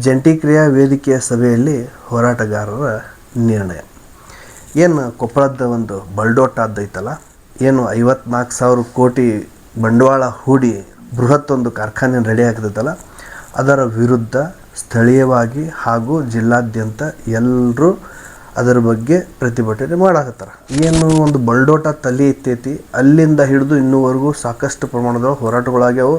ಜಂಟಿ ಕ್ರಿಯಾ ವೇದಿಕೆಯ ಸಭೆಯಲ್ಲಿ ಹೋರಾಟಗಾರರ ನಿರ್ಣಯ. ಏನು ಕೊಪ್ಪಳದ ಒಂದು ಬಲ್ಡೋಟ ಅದ್ದೈತಲ್ಲ, ಏನು 54,000 ಕೋಟಿ ಬಂಡವಾಳ ಹೂಡಿ ಬೃಹತ್ ಒಂದು ಕಾರ್ಖಾನೆ ರೆಡಿ ಆಗ್ತೈತಲ್ಲ, ಅದರ ವಿರುದ್ಧ ಸ್ಥಳೀಯವಾಗಿ ಹಾಗೂ ಜಿಲ್ಲಾದ್ಯಂತ ಎಲ್ಲರೂ ಅದರ ಬಗ್ಗೆ ಪ್ರತಿಭಟನೆ ಮಾಡಾಕತ್ತಾರ. ಏನು ಒಂದು ಬಲ್ಡೋಟ ತಲೆ ಎತ್ತೈತಿ, ಅಲ್ಲಿಂದ ಹಿಡಿದು ಇನ್ನೂವರೆಗೂ ಸಾಕಷ್ಟು ಪ್ರಮಾಣದೊಳಗೆ ಹೋರಾಟಗಳಾಗ್ಯಾವು.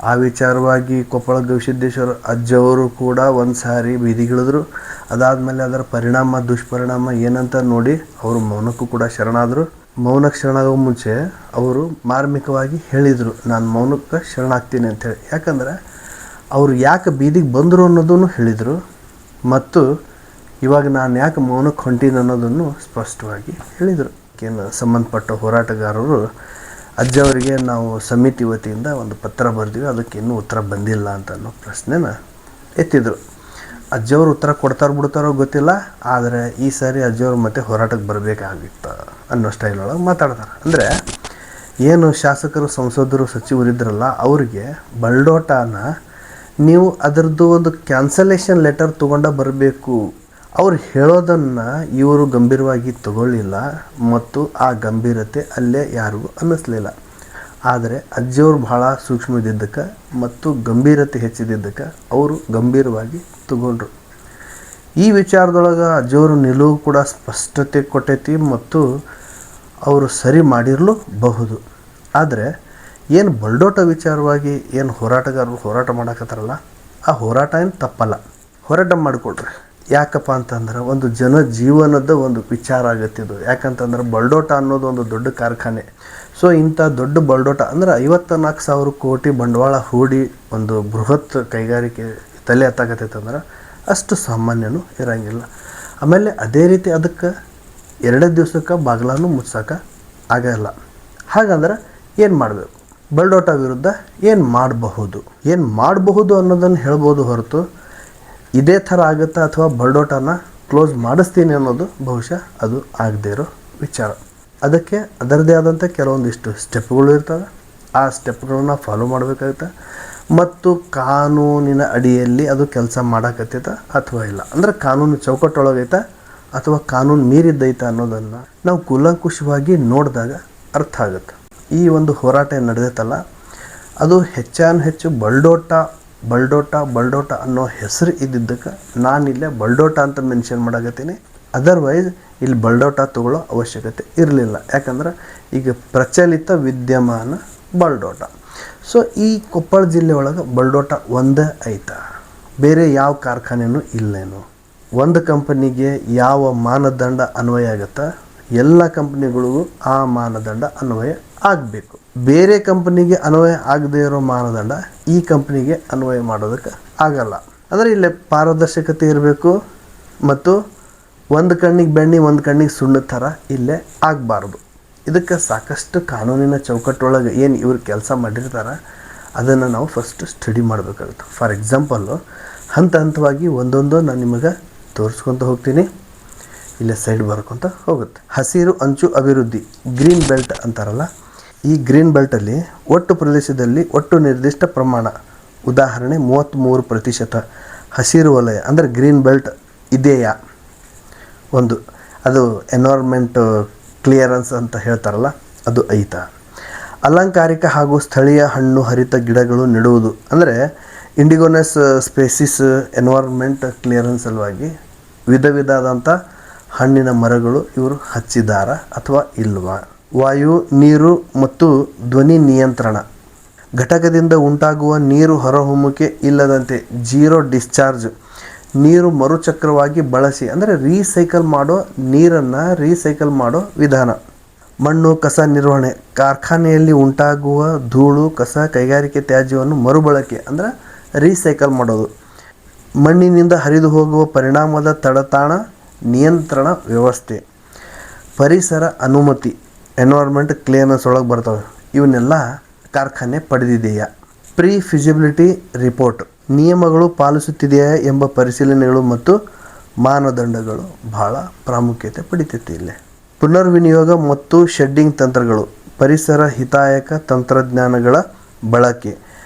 ಆ ವಿಚಾರವಾಗಿ ಕೊಪ್ಪಳ ಗವಿಸಿದ್ದೇಶ್ವರ ಅಜ್ಜವರು ಕೂಡ ಒಂದು ಸಾರಿ ಬೀದಿಗಿಳಿದ್ರು. ಅದಾದಮೇಲೆ ಅದರ ಪರಿಣಾಮ ದುಷ್ಪರಿಣಾಮ ಏನಂತ ನೋಡಿ ಅವರು ಮೌನಕ್ಕೂ ಕೂಡ ಶರಣಾದರು. ಮೌನಕ್ಕೆ ಶರಣಾಗೋ ಮುಂಚೆ ಅವರು ಮಾರ್ಮಿಕವಾಗಿ ಹೇಳಿದರು, ನಾನು ಮೌನಕ್ಕೆ ಶರಣಾಗ್ತೀನಿ ಅಂಥೇಳಿ. ಯಾಕಂದರೆ ಅವರು ಯಾಕೆ ಬೀದಿಗೆ ಬಂದರು ಅನ್ನೋದನ್ನು ಹೇಳಿದರು, ಮತ್ತು ಇವಾಗ ನಾನು ಯಾಕೆ ಮೌನಕ್ಕೆ ಹೊಂಟೀನಿ ಅನ್ನೋದನ್ನು ಸ್ಪಷ್ಟವಾಗಿ ಹೇಳಿದರು. ಏನು ಸಂಬಂಧಪಟ್ಟ ಹೋರಾಟಗಾರರು ಅಜ್ಜವರಿಗೆ ನಾವು ಸಮಿತಿ ವತಿಯಿಂದ ಒಂದು ಪತ್ರ ಬರೆದಿವಿ, ಅದಕ್ಕೆ ಇನ್ನೂ ಉತ್ತರ ಬಂದಿಲ್ಲ ಅಂತ ಅನ್ನೋ ಪ್ರಶ್ನೆನ ಎತ್ತಿದರು. ಅಜ್ಜವರು ಉತ್ತರ ಕೊಡ್ತಾರೋ ಬಿಡ್ತಾರೋ ಗೊತ್ತಿಲ್ಲ, ಆದರೆ ಈ ಸಾರಿ ಅಜ್ಜವರು ಮತ್ತೆ ಹೋರಾಟಕ್ಕೆ ಬರಬೇಕಾಗಿತ್ತು ಅನ್ನೋ ಸ್ಟೈಲ್ ಒಳಗೆ ಮಾತಾಡ್ತಾರೆ. ಅಂದರೆ ಏನು ಶಾಸಕರು, ಸಂಸದರು, ಸಚಿವರಿದ್ರಲ್ಲ, ಅವರಿಗೆ ಬಲ್ಡೋಟನ ನೀವು ಅದರದ್ದು ಒಂದು ಕ್ಯಾನ್ಸಲೇಷನ್ ಲೆಟರ್ ತೊಗೊಂಡ ಬರಬೇಕು. ಅವ್ರು ಹೇಳೋದನ್ನು ಇವರು ಗಂಭೀರವಾಗಿ ತಗೊಳ್ಳಿಲ್ಲ, ಮತ್ತು ಆ ಗಂಭೀರತೆ ಅಲ್ಲೇ ಯಾರಿಗೂ ಅನ್ನಿಸ್ಲಿಲ್ಲ. ಆದರೆ ಅಜ್ಜಿಯವರು ಭಾಳ ಸೂಕ್ಷ್ಮ ಇದ್ದಿದ್ದಕ್ಕೆ ಮತ್ತು ಗಂಭೀರತೆ ಹೆಚ್ಚಿದ್ದಕ್ಕೆ ಅವರು ಗಂಭೀರವಾಗಿ ತಗೊಂಡ್ರು. ಈ ವಿಚಾರದೊಳಗೆ ಅಜ್ಜಿಯವರು ನಿಲುವು ಕೂಡ ಸ್ಪಷ್ಟತೆ ಕೊಟ್ಟೈತಿ, ಮತ್ತು ಅವರು ಸರಿ ಮಾಡಿರಲೂಬಹುದು. ಆದರೆ ಏನು ಬಲ್ಡೋಟ ವಿಚಾರವಾಗಿ ಏನು ಹೋರಾಟಗಾರರು ಹೋರಾಟ ಮಾಡಕತ್ತಾರಲ್ಲ, ಆ ಹೋರಾಟ ಏನು ತಪ್ಪಲ್ಲ, ಹೋರಾಟ ಮಾಡಿಕೊಡ್ರಿ. ಯಾಕಪ್ಪ ಅಂತಂದ್ರೆ ಒಂದು ಜನ ಜೀವನದ ಒಂದು ವಿಚಾರ ಆಗತ್ತಿದು. ಯಾಕಂತಂದ್ರೆ ಬಲ್ಡೋಟ ಅನ್ನೋದು ಒಂದು ದೊಡ್ಡ ಕಾರ್ಖಾನೆ. ಸೊ ಇಂಥ ದೊಡ್ಡ ಬಲ್ಡೋಟ ಅಂದರೆ 54,000 ಕೋಟಿ ಬಂಡವಾಳ ಹೂಡಿ ಒಂದು ಬೃಹತ್ ಕೈಗಾರಿಕೆ ತಲೆ ಎತ್ತಾಕತ್ತೈತಂದ್ರೆ ಅಷ್ಟು ಸಾಮಾನ್ಯನೂ ಇರೋಂಗಿಲ್ಲ. ಆಮೇಲೆ ಅದೇ ರೀತಿ ಅದಕ್ಕೆ 2 ದಿವಸಕ್ಕೆ ಬಾಗಿಲನ್ನು ಮುಚ್ಚೋಕೆ ಆಗಲ್ಲ. ಹಾಗಂದ್ರೆ ಏನು ಮಾಡಬೇಕು? ಬಲ್ಡೋಟ ವಿರುದ್ಧ ಏನು ಮಾಡಬಹುದು ಅನ್ನೋದನ್ನು ಹೇಳ್ಬೋದು ಹೊರತು ಇದೇ ಥರ ಆಗುತ್ತಾ ಅಥವಾ ಬಲ್ಡೋಟನ ಕ್ಲೋಸ್ ಮಾಡಿಸ್ತೀನಿ ಅನ್ನೋದು ಬಹುಶಃ ಅದು ಆಗದೇ ಇರೋ ವಿಚಾರ. ಅದಕ್ಕೆ ಅದರದ್ದೇ ಆದಂಥ ಕೆಲವೊಂದಿಷ್ಟು ಸ್ಟೆಪ್ಗಳು ಇರ್ತವೆ. ಆ ಸ್ಟೆಪ್ಗಳನ್ನ ಫಾಲೋ ಮಾಡಬೇಕಾಗುತ್ತೆ, ಮತ್ತು ಕಾನೂನಿನ ಅಡಿಯಲ್ಲಿ ಅದು ಕೆಲಸ ಮಾಡೋಕತ್ತೈತ ಅಥವಾ ಇಲ್ಲ, ಅಂದರೆ ಕಾನೂನು ಚೌಕಟ್ಟೊಳಗೈತಾ ಅಥವಾ ಕಾನೂನು ಮೀರಿದ್ದೈತಾ ಅನ್ನೋದನ್ನು ನಾವು ಕೂಲಂಕುಷವಾಗಿ ನೋಡಿದಾಗ ಅರ್ಥ ಆಗುತ್ತೆ. ಈ ಒಂದು ಹೋರಾಟ ನಡೆದೈತಲ್ಲ, ಅದು ಹೆಚ್ಚು ಬಲ್ಡೋಟ ಅನ್ನೋ ಹೆಸರು ಇದ್ದಿದ್ದಕ್ಕೆ ನಾನಿಲ್ಲೇ ಬಲ್ಡೋಟ ಅಂತ ಮೆನ್ಷನ್ ಮಾಡಕತ್ತೀನಿ. ಅದರ್ವೈಸ್ ಇಲ್ಲಿ ಬಲ್ಡೋಟ ತಗೊಳ್ಳೋ ಅವಶ್ಯಕತೆ ಇರಲಿಲ್ಲ. ಯಾಕಂದ್ರೆ ಈಗ ಪ್ರಚಲಿತ ವಿದ್ಯಮಾನ ಬಲ್ಡೋಟ. ಸೊ ಈ ಕೊಪ್ಪಳ ಜಿಲ್ಲೆ ಒಳಗೆ ಬಲ್ಡೋಟ ಒಂದೇ ಐತಾ, ಬೇರೆ ಯಾವ ಕಾರ್ಖಾನೆನೂ ಇಲ್ಲೇನು? ಒಂದು ಕಂಪನಿಗೆ ಯಾವ ಮಾನದಂಡ ಅನ್ವಯ ಆಗುತ್ತಾ, ಎಲ್ಲ ಕಂಪ್ನಿಗಳಿಗೂ ಆ ಮಾನದಂಡ ಅನ್ವಯ ಆಗಬೇಕು. ಬೇರೆ ಕಂಪ್ನಿಗೆ ಅನ್ವಯ ಆಗದೇ ಇರೋ ಮಾನದಂಡ ಈ ಕಂಪ್ನಿಗೆ ಅನ್ವಯ ಮಾಡೋದಕ್ಕೆ ಆಗಲ್ಲ. ಅಂದರೆ ಇಲ್ಲೇ ಪಾರದರ್ಶಕತೆ ಇರಬೇಕು, ಮತ್ತು ಒಂದು ಕಣ್ಣಿಗೆ ಬೆಣ್ಣೆ ಒಂದು ಕಣ್ಣಿಗೆ ಸುಣ್ಣದ ಥರ ಇಲ್ಲೇ ಆಗಬಾರ್ದು. ಇದಕ್ಕೆ ಸಾಕಷ್ಟು ಕಾನೂನಿನ ಚೌಕಟ್ಟೊಳಗೆ ಏನು ಇವ್ರು ಕೆಲಸ ಮಾಡಿರ್ತಾರೆ ಅದನ್ನು ನಾವು ಫಸ್ಟ್ ಸ್ಟಡಿ ಮಾಡಬೇಕಾಗುತ್ತೆ. ಫಾರ್ ಎಕ್ಸಾಂಪಲ್ಲು ಹಂತವಾಗಿ ಒಂದೊಂದು ನಾನು ನಿಮಗೆ ತೋರಿಸ್ಕೊತ ಹೋಗ್ತೀನಿ. ಇಲ್ಲೇ ಸೈಡ್ ಬರ್ಕೊತ ಹೋಗುತ್ತೆ. ಹಸಿರು ಅಂಚು ಅಭಿವೃದ್ಧಿ, ಗ್ರೀನ್ ಬೆಲ್ಟ್ ಅಂತಾರಲ್ಲ, ಈ ಗ್ರೀನ್ ಬೆಲ್ಟಲ್ಲಿ ಒಟ್ಟು ಪ್ರದೇಶದಲ್ಲಿ ಒಟ್ಟು ನಿರ್ದಿಷ್ಟ ಪ್ರಮಾಣ, ಉದಾಹರಣೆ 33% ಹಸಿರು ವಲಯ ಅಂದರೆ ಗ್ರೀನ್ ಬೆಲ್ಟ್ ಇದೆಯಾ, ಒಂದು ಅದು ಎನ್ವೈರ್ಮೆಂಟ್ ಕ್ಲಿಯರೆನ್ಸ್ ಅಂತ ಹೇಳ್ತಾರಲ್ಲ ಅದು ಐತಾ. ಅಲಂಕಾರಿಕ ಹಾಗೂ ಸ್ಥಳೀಯ ಹಣ್ಣು ಹರಿತ ಗಿಡಗಳು ನೆಡುವುದು, ಅಂದರೆ ಇಂಡಿಗೋನಸ್ ಸ್ಪೇಸಿಸ್ ಎನ್ವೈರ್ಮೆಂಟ್ ಕ್ಲಿಯರೆನ್ಸ್ ಸಲುವಾಗಿ ವಿಧವಾದಂಥ ಹಣ್ಣಿನ ಮರಗಳು ಇವರು ಹಚ್ಚಿದಾರ ಅಥವಾ ಇಲ್ವಾ. ವಾಯು, ನೀರು ಮತ್ತು ಧ್ವನಿ ನಿಯಂತ್ರಣ, ಘಟಕದಿಂದ ಉಂಟಾಗುವ ನೀರು ಹೊರಹೊಮ್ಮುವಿಕೆ ಇಲ್ಲದಂತೆ ಜೀರೋ ಡಿಸ್ಚಾರ್ಜ್, ನೀರು ಮರುಚಕ್ರವಾಗಿ ಬಳಸಿ, ಅಂದರೆ ನೀರನ್ನು ರೀಸೈಕಲ್ ಮಾಡೋ ವಿಧಾನ. ಮಣ್ಣು ಕಸ ನಿರ್ವಹಣೆ, ಕಾರ್ಖಾನೆಯಲ್ಲಿ ಉಂಟಾಗುವ ಧೂಳು, ಕಸ, ಕೈಗಾರಿಕೆ ತ್ಯಾಜ್ಯವನ್ನು ಮರುಬಳಕೆ ಅಂದರೆ ರೀಸೈಕಲ್ ಮಾಡೋದು. ಮಣ್ಣಿನಿಂದ ಹರಿದು ಹೋಗುವ ಪರಿಣಾಮದ ತಡೆತಾಣ ನಿಯಂತ್ರಣ ವ್ಯವಸ್ಥೆ. ಪರಿಸರ ಅನುಮತಿ, ಎನ್ವೈರ್ಮೆಂಟ್ ಕ್ಲಿಯರೆನ್ಸ್ ಒಳಗೆ ಬರ್ತವೆ. ಇವನ್ನೆಲ್ಲ ಕಾರ್ಖಾನೆ ಪಡೆದಿದೆಯಾ. ಪ್ರೀ ಫಿಸಿಬಿಲಿಟಿ ರಿಪೋರ್ಟ್, ನಿಯಮಗಳು ಪಾಲಿಸುತ್ತಿದೆಯಾ ಎಂಬ ಪರಿಶೀಲನೆಗಳು ಮತ್ತು ಮಾನದಂಡಗಳು ಬಹಳ ಪ್ರಾಮುಖ್ಯತೆ ಪಡಿತೈತಿ ಇಲ್ಲಿ. ಪುನರ್ವಿನಿಯೋಗ ಮತ್ತು ಶೆಡ್ಡಿಂಗ್ ತಂತ್ರಗಳು, ಪರಿಸರ ಹಿತಾಯಕ ತಂತ್ರಜ್ಞಾನಗಳ ಬಳಕೆ,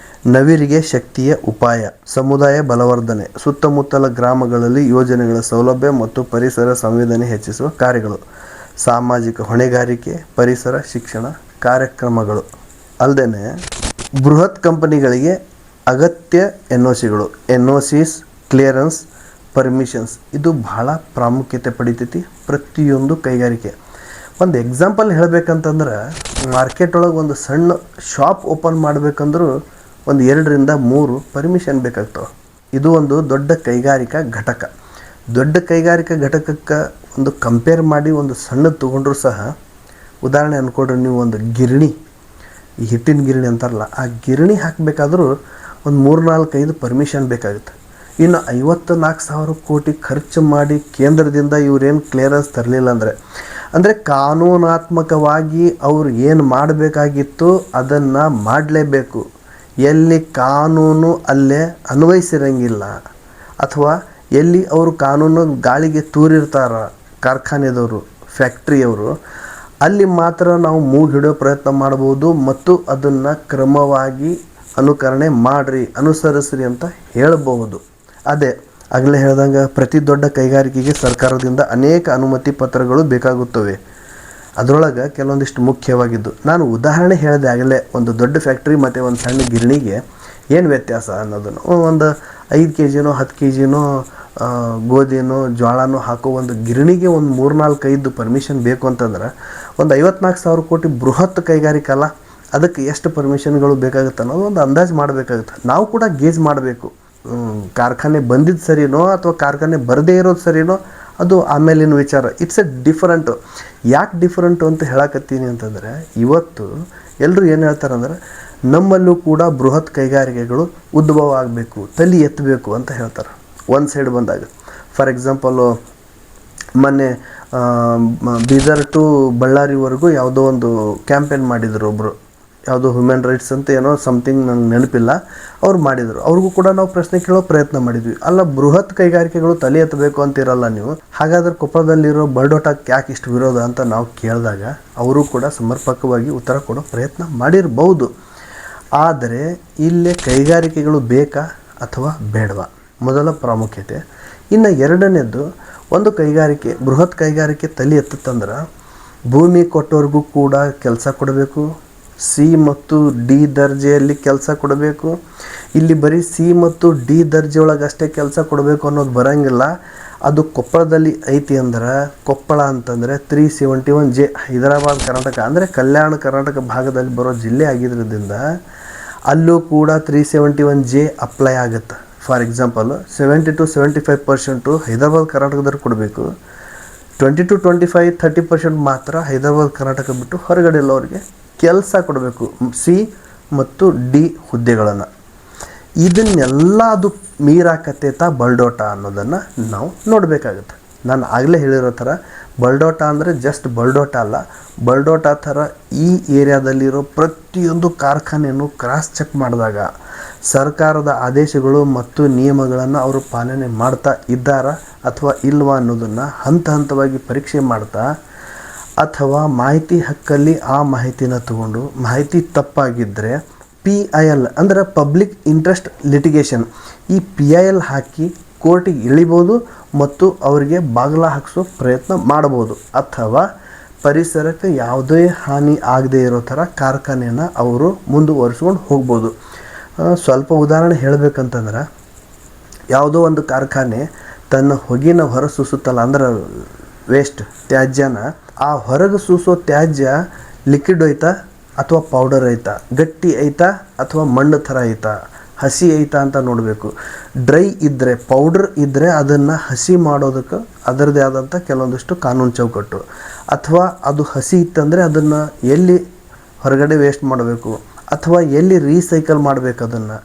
ನವಿರಿಗೆ ಶಕ್ತಿಯ ಉಪಾಯ, ಸಮುದಾಯ ಬಲವರ್ಧನೆ, ಸುತ್ತಮುತ್ತಲ ಗ್ರಾಮಗಳಲ್ಲಿ ಯೋಜನೆಗಳ ಸೌಲಭ್ಯ ಮತ್ತು ಪರಿಸರ ಸಂವೇದನೆ ಹೆಚ್ಚಿಸುವ ಕಾರ್ಯಗಳು, ಸಾಮಾಜಿಕ ಹೊಣೆಗಾರಿಕೆ, ಪರಿಸರ ಶಿಕ್ಷಣ ಕಾರ್ಯಕ್ರಮಗಳು. ಅಲ್ಲದೆ ಬೃಹತ್ ಕಂಪನಿಗಳಿಗೆ ಅಗತ್ಯ ಎನ್ಒಸಿಗಳು, ಎನ್ಒಸಿಸ್, ಕ್ಲಿಯರೆನ್ಸ್, ಪರ್ಮಿಷನ್ಸ್ ಇದು ಬಹಳ ಪ್ರಾಮುಖ್ಯತೆ ಪಡಿತೈತಿ ಪ್ರತಿಯೊಂದು ಕೈಗಾರಿಕೆ. ಒಂದು ಎಕ್ಸಾಂಪಲ್ ಹೇಳಬೇಕಂತಂದ್ರೆ, ಮಾರ್ಕೆಟ್ ಒಳಗೆ ಒಂದು ಸಣ್ಣ ಶಾಪ್ ಓಪನ್ ಮಾಡಬೇಕಂದ್ರೂ ಒಂದು 2ರಿಂದ 3 ಪರ್ಮಿಷನ್ ಬೇಕಾಗ್ತವೆ. ಇದು ಒಂದು ದೊಡ್ಡ ಕೈಗಾರಿಕಾ ಘಟಕ. ದೊಡ್ಡ ಕೈಗಾರಿಕಾ ಘಟಕಕ್ಕೆ ಒಂದು ಕಂಪೇರ್ ಮಾಡಿ ಒಂದು ಸಣ್ಣದು ತೊಗೊಂಡ್ರೂ ಸಹ, ಉದಾಹರಣೆ ಅಂದ್ಕೊಡ್ರಿ, ನೀವು ಒಂದು ಗಿರಣಿ, ಈ ಹಿಟ್ಟಿನ ಗಿರಣಿ ಅಂತಾರಲ್ಲ, ಆ ಗಿರಣಿ ಹಾಕಬೇಕಾದ್ರೂ ಒಂದು 3-4-5 ಪರ್ಮಿಷನ್ ಬೇಕಾಗುತ್ತೆ. ಇನ್ನು 54,000 ಕೋಟಿ ಖರ್ಚು ಮಾಡಿ ಕೇಂದ್ರದಿಂದ ಇವರೇನು ಕ್ಲಿಯರೆನ್ಸ್ ತರಲಿಲ್ಲ ಅಂದರೆ ಕಾನೂನಾತ್ಮಕವಾಗಿ ಅವ್ರು ಏನು ಮಾಡಬೇಕಾಗಿತ್ತು ಅದನ್ನು ಮಾಡಲೇಬೇಕು. ಎಲ್ಲಿ ಕಾನೂನು ಅಲ್ಲೇ ಅನ್ವಯಿಸಿರಂಗಿಲ್ಲ, ಅಥವಾ ಎಲ್ಲಿ ಅವರು ಕಾನೂನು ಗಾಳಿಗೆ ತೂರಿರ್ತಾರ ಕಾರ್ಖಾನೆದವರು, ಫ್ಯಾಕ್ಟ್ರಿಯವರು, ಅಲ್ಲಿ ಮಾತ್ರ ನಾವು ಮೂಗು ಹಿಡಿಯೋ ಪ್ರಯತ್ನ ಮಾಡ್ಬೋದು ಮತ್ತು ಅದನ್ನು ಕ್ರಮವಾಗಿ ಅನುಕರಣೆ ಮಾಡಿರಿ, ಅನುಸರಿಸ್ರಿ ಅಂತ ಹೇಳಬಹುದು. ಅದೇ ಆಗಲೇ ಹೇಳ್ದಂಗೆ ಪ್ರತಿ ದೊಡ್ಡ ಕೈಗಾರಿಕೆಗೆ ಸರ್ಕಾರದಿಂದ ಅನೇಕ ಅನುಮತಿ ಪತ್ರಗಳು ಬೇಕಾಗುತ್ತವೆ. ಅದರೊಳಗೆ ಕೆಲವೊಂದಿಷ್ಟು ಮುಖ್ಯವಾಗಿದ್ದು ನಾನು ಉದಾಹರಣೆ ಹೇಳಿದೆ ಆಗಲೇ. ಒಂದು ದೊಡ್ಡ ಫ್ಯಾಕ್ಟ್ರಿ ಮತ್ತು ಒಂದು ಸಣ್ಣ ಗಿರಣಿಗೆ ಏನು ವ್ಯತ್ಯಾಸ ಅನ್ನೋದನ್ನು, ಒಂದು 5 kgನೋ 10 kgನೋ ಗೋಧಿನೋ ಜೋಳನೋ ಹಾಕೋ ಒಂದು ಗಿರಣಿಗೆ ಒಂದು 3-4-5 ಪರ್ಮಿಷನ್ ಬೇಕು ಅಂತಂದ್ರೆ, ಒಂದು 54,000 ಕೋಟಿ ಬೃಹತ್ ಕೈಗಾರಿಕೆ ಅಲ್ಲ, ಅದಕ್ಕೆ ಎಷ್ಟು ಪರ್ಮಿಷನ್ಗಳು ಬೇಕಾಗುತ್ತೆ ಅನ್ನೋದು ಒಂದು ಅಂದಾಜು ಮಾಡಬೇಕಾಗುತ್ತೆ. ನಾವು ಕೂಡ ಗೇಜ್ ಮಾಡಬೇಕು. ಕಾರ್ಖಾನೆ ಬಂದಿದ್ದು ಸರಿನೋ ಅಥವಾ ಕಾರ್ಖಾನೆ ಬರದೇ ಇರೋದು ಸರಿನೋ ಅದು ಆಮೇಲಿನ ವಿಚಾರ. It's A different. ಯಾಕೆ ಡಿಫರೆಂಟು ಅಂತ ಹೇಳಕತ್ತೀನಿ ಅಂತಂದರೆ, ಇವತ್ತು ಎಲ್ಲರೂ ಏನು ಹೇಳ್ತಾರಂದ್ರೆ, ನಮ್ಮಲ್ಲೂ ಕೂಡ ಬೃಹತ್ ಕೈಗಾರಿಕೆಗಳು ಉದ್ಭವ ಆಗಬೇಕು, ತಲೆ ಎತ್ತಬೇಕು ಅಂತ ಹೇಳ್ತಾರೆ ಒಂದು ಸೈಡ್ ಬಂದಾಗ. ಫಾರ್ ಎಕ್ಸಾಂಪಲು, ಮೊನ್ನೆ ಬೀದರ್ ಟು ಬಳ್ಳಾರಿವರೆಗೂ ಯಾವುದೋ ಒಂದು ಕ್ಯಾಂಪೇನ್ ಮಾಡಿದರು ಒಬ್ಬರು, ಯಾವುದೋ ಹ್ಯೂಮನ್ ರೈಟ್ಸ್ ಅಂತ ಏನೋ ಸಮಥಿಂಗ್ ನನಗೆ ನೆನಪಿಲ್ಲ, ಅವ್ರು ಮಾಡಿದರು. ಅವ್ರಿಗೂ ಕೂಡ ನಾವು ಪ್ರಶ್ನೆ ಕೇಳೋ ಪ್ರಯತ್ನ ಮಾಡಿದ್ವಿ. ಅಲ್ಲ, ಬೃಹತ್ ಕೈಗಾರಿಕೆಗಳು ತಲೆ ಎತ್ತಬೇಕು ಅಂತಿರಲ್ಲ ನೀವು, ಹಾಗಾದ್ರೆ ಕೊಪ್ಪಳದಲ್ಲಿರೋ ಬಲ್ಡೋಟಕ್ಕೆ ಯಾಕೆ ಇಷ್ಟು ವಿರೋಧ ಅಂತ ನಾವು ಕೇಳಿದಾಗ ಅವರು ಕೂಡ ಸಮರ್ಪಕವಾಗಿ ಉತ್ತರ ಕೊಡೋ ಪ್ರಯತ್ನ ಮಾಡಿರ್ಬೋದು. ಆದರೆ ಇಲ್ಲೇ ಕೈಗಾರಿಕೆಗಳು ಬೇಕಾ ಅಥವಾ ಬೇಡವಾ ಮೊದಲ ಪ್ರಾಮುಖ್ಯತೆ. ಇನ್ನು ಎರಡನೇದು, ಒಂದು ಕೈಗಾರಿಕೆ, ಬೃಹತ್ ಕೈಗಾರಿಕೆ ತಲೆ ಎತ್ತಂದ್ರೆ ಭೂಮಿ ಕೊಟ್ಟವ್ರಿಗೂ ಕೂಡ ಕೆಲಸ ಕೊಡಬೇಕು, ಸಿ ಮತ್ತು ಡಿ ದರ್ಜೆಯಲ್ಲಿ ಕೆಲಸ ಕೊಡಬೇಕು. ಇಲ್ಲಿ ಬರೀ ಸಿ ಮತ್ತು ಡಿ ದರ್ಜೆ ಒಳಗಷ್ಟೇ ಕೆಲಸ ಕೊಡಬೇಕು ಅನ್ನೋದು ಬರೋಂಗಿಲ್ಲ. ಅದು ಕೊಪ್ಪಳದಲ್ಲಿ ಐತಿ ಅಂದ್ರೆ, ಕೊಪ್ಪಳ ಅಂತಂದರೆ 371J ಹೈದರಾಬಾದ್ ಕರ್ನಾಟಕ ಅಂದರೆ ಕಲ್ಯಾಣ ಕರ್ನಾಟಕ ಭಾಗದಲ್ಲಿ ಬರೋ ಜಿಲ್ಲೆ ಆಗಿರೋದ್ರಿಂದ ಅಲ್ಲೂ ಕೂಡ 371J ಅಪ್ಲೈ ಆಗುತ್ತೆ. ಫಾರ್ ಎಕ್ಸಾಂಪಲ್ 70-75% ಹೈದರಾಬಾದ್ ಕರ್ನಾಟಕದವ್ರು ಕೊಡಬೇಕು, 20-25-30% ಮಾತ್ರ ಹೈದರಾಬಾದ್ ಕರ್ನಾಟಕ ಬಿಟ್ಟು ಹೊರಗಡೆ ಎಲ್ಲವ್ರಿಗೆ ಕೆಲಸ ಕೊಡಬೇಕು, ಸಿ ಮತ್ತು ಡಿ ಹುದ್ದೆಗಳನ್ನು. ಇದನ್ನೆಲ್ಲ ಅದು ಮೀರಾಕತ್ತೇತಾ ಬಲ್ಡೋಟ ಅನ್ನೋದನ್ನು ನಾವು ನೋಡಬೇಕಾಗುತ್ತೆ. ನಾನು ಆಗಲೇ ಹೇಳಿರೋ ಥರ ಬಲ್ಡೋಟ ಅಂದರೆ ಜಸ್ಟ್ ಬಲ್ಡೋಟ ಅಲ್ಲ, ಬಲ್ಡೋಟ ಥರ ಈ ಏರಿಯಾದಲ್ಲಿರೋ ಪ್ರತಿಯೊಂದು ಕಾರ್ಖಾನೆಯನ್ನು ಕ್ರಾಸ್ ಚೆಕ್ ಮಾಡಿದಾಗ ಸರ್ಕಾರದ ಆದೇಶಗಳು ಮತ್ತು ನಿಯಮಗಳನ್ನು ಅವರು ಪಾಲನೆ ಮಾಡ್ತಾ ಇದ್ದಾರಾ ಅಥವಾ ಇಲ್ವಾ ಅನ್ನೋದನ್ನು ಹಂತ ಹಂತವಾಗಿ ಪರೀಕ್ಷೆ ಮಾಡ್ತಾ, ಅಥವಾ ಮಾಹಿತಿ ಹಕ್ಕಲ್ಲಿ ಆ ಮಾಹಿತಿನ ತಗೊಂಡು ಮಾಹಿತಿ ತಪ್ಪಾಗಿದ್ದರೆ PIL ಅಂದರೆ ಪಬ್ಲಿಕ್ ಇಂಟ್ರೆಸ್ಟ್ ಲಿಟಿಗೇಷನ್, ಈ PIL ಹಾಕಿ ಕೋರ್ಟಿಗೆ ಇಳಿಬೋದು ಮತ್ತು ಅವರಿಗೆ ಬಾಗಿಲ ಹಾಕಿಸೋ ಪ್ರಯತ್ನ ಮಾಡ್ಬೋದು. ಅಥವಾ ಪರಿಸರಕ್ಕೆ ಯಾವುದೇ ಹಾನಿ ಆಗದೇ ಇರೋ ಥರ ಕಾರ್ಖಾನೆಯನ್ನು ಅವರು ಮುಂದುವರಿಸ್ಕೊಂಡು ಹೋಗ್ಬೋದು. ಸ್ವಲ್ಪ ಉದಾಹರಣೆ ಹೇಳಬೇಕಂತಂದ್ರೆ, ಯಾವುದೋ ಒಂದು ಕಾರ್ಖಾನೆ ತನ್ನ ಹೊಗೆನ ಹೊರಸೂಸುತ್ತಲ್ಲ, ಅಂದ್ರೆ ವೇಸ್ಟ್ ತ್ಯಾಜ್ಯನ, ಆ ಹೊರಗೆ ಸೂಸೋ ತ್ಯಾಜ್ಯ ಲಿಕ್ವಿಡ್ ಐತಾ ಅಥವಾ ಪೌಡರ್ ಐತಾ, ಗಟ್ಟಿ ಐತಾ ಅಥವಾ ಮಣ್ಣು ಥರ ಐತಾ, ಹಸಿ ಐತಾ ಅಂತ ನೋಡಬೇಕು. ಡ್ರೈ ಇದ್ದರೆ, ಪೌಡರ್ ಇದ್ದರೆ ಅದನ್ನು ಹಸಿ ಮಾಡೋದಕ್ಕೆ ಅದರದ್ದೇ ಆದಂಥ ಕೆಲವೊಂದಿಷ್ಟು ಕಾನೂನು ಚೌಕಟ್ಟು. ಅಥವಾ ಅದು ಹಸಿ ಇತ್ತಂದರೆ ಅದನ್ನು ಎಲ್ಲಿ ಹೊರಗಡೆ ವೇಸ್ಟ್ ಮಾಡಬೇಕು ಅಥವಾ ಎಲ್ಲಿ ರೀಸೈಕಲ್ ಮಾಡಬೇಕು ಅದನ್ನು.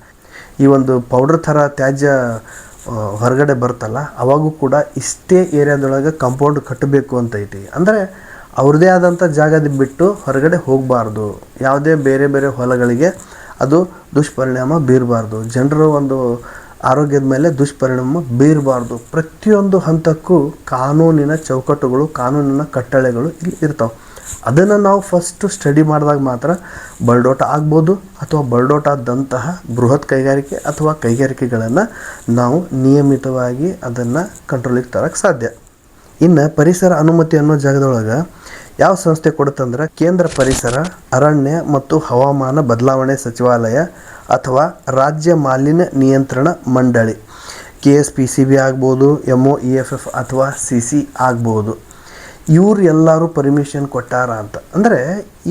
ಈ ಒಂದು ಪೌಡರ್ ಥರ ತ್ಯಾಜ್ಯ ಹೊರಗಡೆ ಬರ್ತಲ್ಲ, ಅವಾಗೂ ಕೂಡ ಇಷ್ಟೇ ಏರಿಯಾದೊಳಗೆ ಕಾಂಪೌಂಡ್ ಕಟ್ಟಬೇಕು ಅಂತ ಐತಿ. ಅಂದರೆ ಅವ್ರದ್ದೇ ಆದಂಥ ಜಾಗದ ಬಿಟ್ಟು ಹೊರಗಡೆ ಹೋಗಬಾರ್ದು, ಯಾವುದೇ ಬೇರೆ ಬೇರೆ ಹೊಲಗಳಿಗೆ ಅದು ದುಷ್ಪರಿಣಾಮ ಬೀರಬಾರ್ದು, ಜನರ ಒಂದು ಆರೋಗ್ಯದ ಮೇಲೆ ದುಷ್ಪರಿಣಾಮ ಬೀರಬಾರ್ದು. ಪ್ರತಿಯೊಂದು ಹಂತಕ್ಕೂ ಕಾನೂನಿನ ಚೌಕಟ್ಟುಗಳು, ಕಾನೂನಿನ ಕಟ್ಟಳೆಗಳು ಇಲ್ಲಿ ಇರ್ತಾವೆ. ಅದನ್ನು ನಾವು ಫಸ್ಟು ಸ್ಟಡಿ ಮಾಡಿದಾಗ ಮಾತ್ರ ಬರಡೋಟ ಆಗ್ಬೋದು, ಅಥವಾ ಬರಡೋಟದಂತಹ ಬೃಹತ್ ಕೈಗಾರಿಕೆ ಅಥವಾ ಕೈಗಾರಿಕೆಗಳನ್ನು ನಾವು ನಿಯಮಿತವಾಗಿ ಅದನ್ನು ಕಂಟ್ರೋಲಿಗೆ ತರಕ್ಕೆ ಸಾಧ್ಯ. ಇನ್ನು ಪರಿಸರ ಅನುಮತಿ ಅನ್ನೋ ಜಾಗದೊಳಗೆ ಯಾವ ಸಂಸ್ಥೆ ಕೊಡುತ್ತಂದ್ರೆ ಕೇಂದ್ರ ಪರಿಸರ, ಅರಣ್ಯ ಮತ್ತು ಹವಾಮಾನ ಬದಲಾವಣೆ ಸಚಿವಾಲಯ ಅಥವಾ ರಾಜ್ಯ ಮಾಲಿನ್ಯ ನಿಯಂತ್ರಣ ಮಂಡಳಿ, KSPCB ಆಗ್ಬೋದು, MOEFF ಅಥವಾ CC ಆಗ್ಬೋದು. ಇವ್ರು ಎಲ್ಲರೂ ಪರ್ಮಿಷನ್ ಕೊಟ್ಟಾರ ಅಂತ. ಅಂದರೆ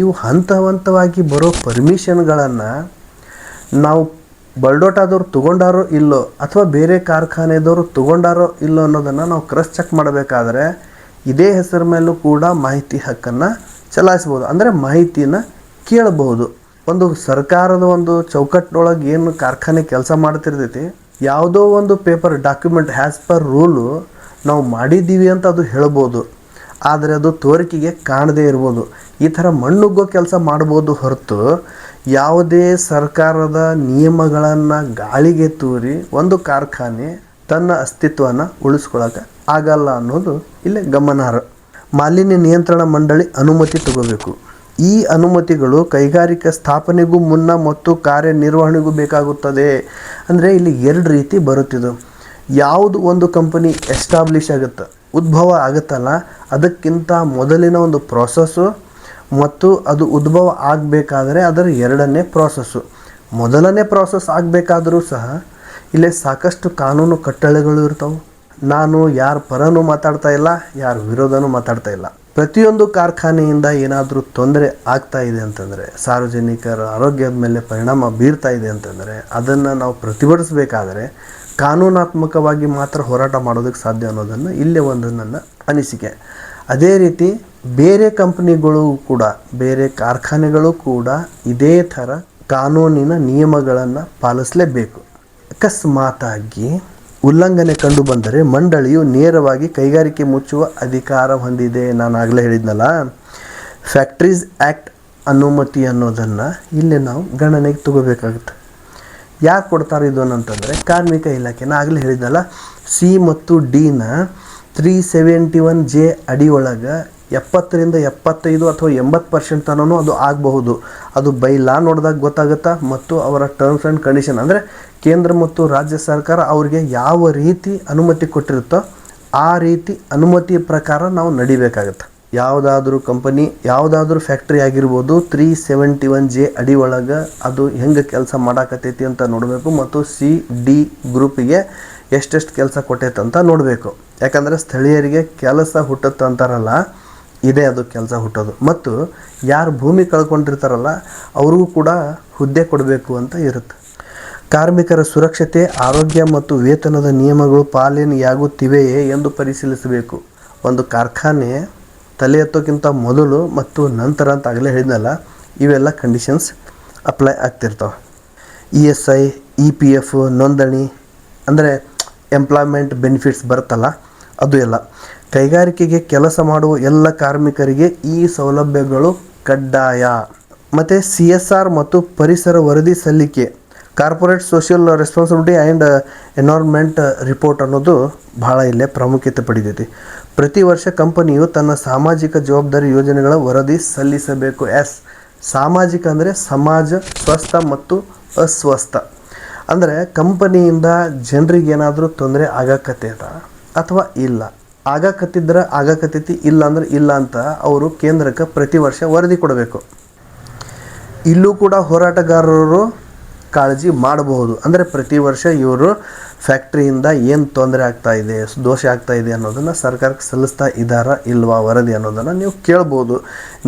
ಇವು ಹಂತವಾಗಿ ಬರೋ ಪರ್ಮಿಷನ್ಗಳನ್ನು ನಾವು ಬರಡೋಟದವ್ರು ತೊಗೊಂಡಾರೋ ಇಲ್ಲೋ ಅಥವಾ ಬೇರೆ ಕಾರ್ಖಾನೆದವರು ತೊಗೊಂಡಾರೋ ಇಲ್ಲೋ ಅನ್ನೋದನ್ನು ನಾವು ಕ್ರಾಸ್ ಚೆಕ್ ಮಾಡಬೇಕಾದ್ರೆ ಇದೇ ಹೆಸರ ಮೇಲೂ ಕೂಡ ಮಾಹಿತಿ ಹಕ್ಕನ್ನು ಚಲಾಯಿಸ್ಬೋದು. ಅಂದರೆ ಮಾಹಿತಿನ ಕೇಳಬಹುದು. ಒಂದು ಸರ್ಕಾರದ ಒಂದು ಚೌಕಟ್ಟಿನೊಳಗೆ ಏನು ಕಾರ್ಖಾನೆ ಕೆಲಸ ಮಾಡ್ತಿರ್ತೈತಿ, ಯಾವುದೋ ಒಂದು paper document has per rule ನಾವು ಮಾಡಿದ್ದೀವಿ ಅಂತ ಅದು ಹೇಳ್ಬೋದು, ಆದರೆ ಅದು ತೋರಿಕೆಗೆ ಕಾಣದೇ ಇರ್ಬೋದು. ಈ ಥರ ಮಣ್ಣುಗ್ಗೋ ಕೆಲಸ ಮಾಡ್ಬೋದು ಹೊರತು ಯಾವುದೇ ಸರ್ಕಾರದ ನಿಯಮಗಳನ್ನು ಗಾಳಿಗೆ ತೂರಿ ಒಂದು ಕಾರ್ಖಾನೆ ತನ್ನ ಅಸ್ತಿತ್ವನ ಉಳಿಸ್ಕೊಳ್ಳೋಕೆ ಆಗಲ್ಲ ಅನ್ನೋದು ಇಲ್ಲೇ ಗಮನಾರ್ಹ. ಮಾಲಿನ್ಯ ನಿಯಂತ್ರಣ ಮಂಡಳಿ ಅನುಮತಿ ತಗೋಬೇಕು. ಈ ಅನುಮತಿಗಳು ಕೈಗಾರಿಕಾ ಸ್ಥಾಪನೆಗೂ ಮುನ್ನ ಮತ್ತು ಕಾರ್ಯನಿರ್ವಹಣೆಗೂ ಬೇಕಾಗುತ್ತದೆ. ಅಂದರೆ ಇಲ್ಲಿ ಎರಡು ರೀತಿ ಬರುತ್ತಿದ್ದು, ಯಾವುದು ಒಂದು ಕಂಪನಿ ಎಸ್ಟಾಬ್ಲಿಷ್ ಆಗುತ್ತೆ, ಉದ್ಭವ ಆಗುತ್ತಲ್ಲ, ಅದಕ್ಕಿಂತ ಮೊದಲಿನ ಒಂದು ಪ್ರೋಸೆಸ್ಸು ಮತ್ತು ಅದು ಉದ್ಭವ ಆಗಬೇಕಾದ್ರೆ ಅದರ ಎರಡನೇ ಪ್ರೋಸೆಸ್ಸು. ಮೊದಲನೇ ಪ್ರೋಸೆಸ್ ಆಗಬೇಕಾದರೂ ಸಹ ಇಲ್ಲೇ ಸಾಕಷ್ಟು ಕಾನೂನು ಕಟ್ಟಳೆಗಳು ಇರ್ತವೆ. ನಾನು ಯಾರ ಪರನೂ ಮಾತಾಡ್ತಾ ಇಲ್ಲ, ಯಾರ ವಿರೋಧನೂ ಮಾತಾಡ್ತಾ ಇಲ್ಲ. ಪ್ರತಿಯೊಂದು ಕಾರ್ಖಾನೆಯಿಂದ ಏನಾದರೂ ತೊಂದರೆ ಆಗ್ತಾ ಇದೆ ಅಂತಂದರೆ, ಸಾರ್ವಜನಿಕರ ಆರೋಗ್ಯದ ಮೇಲೆ ಪರಿಣಾಮ ಬೀರ್ತಾ ಇದೆ ಅಂತಂದರೆ ಅದನ್ನು ನಾವು ಪ್ರತಿಭಟಿಸಬೇಕಾದರೆ ಕಾನೂನಾತ್ಮಕವಾಗಿ ಮಾತ್ರ ಹೋರಾಟ ಮಾಡೋದಕ್ಕೆ ಸಾಧ್ಯ ಅನ್ನೋದನ್ನು ಇಲ್ಲೇ ಒಂದು ನನ್ನ ಅನಿಸಿಕೆ. ಅದೇ ರೀತಿ ಬೇರೆ ಕಂಪ್ನಿಗಳು ಕೂಡ, ಬೇರೆ ಕಾರ್ಖಾನೆಗಳು ಕೂಡ ಇದೇ ಥರ ಕಾನೂನಿನ ನಿಯಮಗಳನ್ನು ಪಾಲಿಸಲೇಬೇಕು. ಅಕಸ್ಮಾತಾಗಿ ಉಲ್ಲಂಘನೆ ಕಂಡು ಬಂದರೆ ಮಂಡಳಿಯು ನೇರವಾಗಿ ಕೈಗಾರಿಕೆ ಮುಚ್ಚುವ ಅಧಿಕಾರ ಹೊಂದಿದೆ. ನಾನು ಆಗಲೇ ಹೇಳಿದ್ನಲ್ಲ, ಫ್ಯಾಕ್ಟ್ರೀಸ್ ಆ್ಯಕ್ಟ್ ಅನುಮತಿ ಅನ್ನೋದನ್ನು ಇಲ್ಲಿ ನಾವು ಗಣನೆಗೆ ತಗೋಬೇಕಾಗುತ್ತೆ. ಯಾರು ಕೊಡ್ತಾರೆ ಇದು ಅಂತಂದರೆ ಕಾರ್ಮಿಕ ಇಲಾಖೆ. ನಾನು ಆಗಲೇ ಹೇಳಿದ್ನಲ್ಲ, C ಮತ್ತು Dನ 371J ಅಡಿಯೊಳಗೆ 70ರಿಂದ 75 ಅಥವಾ 80% ತನೂ ಅದು ಆಗಬಹುದು. ಅದು ಬೈ ಲಾ ನೋಡಿದಾಗ ಗೊತ್ತಾಗುತ್ತಾ. ಮತ್ತು ಅವರ ಟರ್ಮ್ಸ್ ಆ್ಯಂಡ್ ಕಂಡೀಷನ್, ಅಂದರೆ ಕೇಂದ್ರ ಮತ್ತು ರಾಜ್ಯ ಸರ್ಕಾರ ಅವ್ರಿಗೆ ಯಾವ ರೀತಿ ಅನುಮತಿ ಕೊಟ್ಟಿರುತ್ತೋ ಆ ರೀತಿ ಅನುಮತಿ ಪ್ರಕಾರ ನಾವು ನಡಿಬೇಕಾಗತ್ತೆ. ಯಾವುದಾದ್ರೂ ಕಂಪನಿ, ಯಾವುದಾದ್ರೂ ಫ್ಯಾಕ್ಟ್ರಿ ಆಗಿರ್ಬೋದು, 371J ಅಡಿ ಒಳಗೆ ಅದು ಹೆಂಗೆ ಕೆಲಸ ಮಾಡಾಕತ್ತೈತಿ ಅಂತ ನೋಡಬೇಕು. ಮತ್ತು C-D ಗ್ರೂಪಿಗೆ ಎಷ್ಟೆಷ್ಟು ಕೆಲಸ ಕೊಟ್ಟೈತೆ ಅಂತ ನೋಡಬೇಕು. ಯಾಕಂದರೆ ಸ್ಥಳೀಯರಿಗೆ ಕೆಲಸ ಹುಟ್ಟುತ್ತೆ ಅಂತಾರಲ್ಲ, ಇದೇ ಅದು ಕೆಲಸ ಹುಟ್ಟೋದು. ಮತ್ತು ಯಾರು ಭೂಮಿ ಕಳ್ಕೊಂಡಿರ್ತಾರಲ್ಲ ಅವ್ರಿಗೂ ಕೂಡ ಹುದ್ದೆ ಕೊಡಬೇಕು ಅಂತ ಇರುತ್ತೆ. ಕಾರ್ಮಿಕರ ಸುರಕ್ಷತೆ, ಆರೋಗ್ಯ ಮತ್ತು ವೇತನದ ನಿಯಮಗಳು ಪಾಲನೆಯಾಗುತ್ತಿವೆಯೇ ಎಂದು ಪರಿಶೀಲಿಸಬೇಕು. ಒಂದು ಕಾರ್ಖಾನೆ ತಲೆ ಎತ್ತೋಕ್ಕಿಂತ ಮೊದಲು ಮತ್ತು ನಂತರ ಅಂತ ಆಗಲೇ ಹೇಳಿದ್ನಲ್ಲ, ಇವೆಲ್ಲ ಕಂಡೀಷನ್ಸ್ ಅಪ್ಲೈ ಆಗ್ತಿರ್ತಾವೆ. ESI, EPF ನೋಂದಣಿ, ಅಂದರೆ ಎಂಪ್ಲಾಯ್ಮೆಂಟ್ ಬೆನಿಫಿಟ್ಸ್ ಬರುತ್ತಲ್ಲ, ಅದು ಎಲ್ಲ. ಕೈಗಾರಿಕೆಗೆ ಕೆಲಸ ಮಾಡುವ ಎಲ್ಲ ಕಾರ್ಮಿಕರಿಗೆ ಈ ಸೌಲಭ್ಯಗಳು ಕಡ್ಡಾಯ. ಮತ್ತು CSR ಮತ್ತು ಪರಿಸರ ವರದಿ ಸಲ್ಲಿಕೆ, corporate social responsibility and environment report ಅನ್ನೋದು ಭಾಳ ಇಲ್ಲೇ ಪ್ರಾಮುಖ್ಯತೆ ಪಡೆದೈತಿ. ಪ್ರತಿ ವರ್ಷ ಕಂಪನಿಯು ತನ್ನ ಸಾಮಾಜಿಕ ಜವಾಬ್ದಾರಿ ಯೋಜನೆಗಳ ವರದಿ ಸಲ್ಲಿಸಬೇಕು. ಸಾಮಾಜಿಕ ಅಂದರೆ ಸಮಾಜ, ಸ್ವಸ್ಥ ಮತ್ತು ಅಸ್ವಸ್ಥ. ಅಂದರೆ ಕಂಪನಿಯಿಂದ ಜನರಿಗೆ ಏನಾದರೂ ತೊಂದರೆ ಆಗಕತ್ತೈತ ಅಥವಾ ಇಲ್ಲ, ಆಗಕತ್ತಿದ್ರೆ ಆಗಕತ್ತೈತಿ, ಇಲ್ಲ ಅಂದ್ರೆ ಇಲ್ಲ ಅಂತ ಅವರು ಕೇಂದ್ರಕ್ಕೆ ಪ್ರತಿ ವರ್ಷ ವರದಿ ಕೊಡಬೇಕು. ಇಲ್ಲೂ ಕೂಡ ಹೋರಾಟಗಾರರು ಕಾಳಜಿ ಮಾಡಬಹುದು. ಅಂದರೆ ಪ್ರತಿ ವರ್ಷ ಇವರು ಫ್ಯಾಕ್ಟ್ರಿಯಿಂದ ಏನು ತೊಂದರೆ ಆಗ್ತಾ ಇದೆ, ದೋಷ ಆಗ್ತಾ ಇದೆ ಅನ್ನೋದನ್ನು ಸರ್ಕಾರಕ್ಕೆ ಸಲ್ಲಿಸ್ತಾ ಇದ್ದಾರಾ ಇಲ್ವಾ ವರದಿ ಅನ್ನೋದನ್ನು ನೀವು ಕೇಳ್ಬೋದು.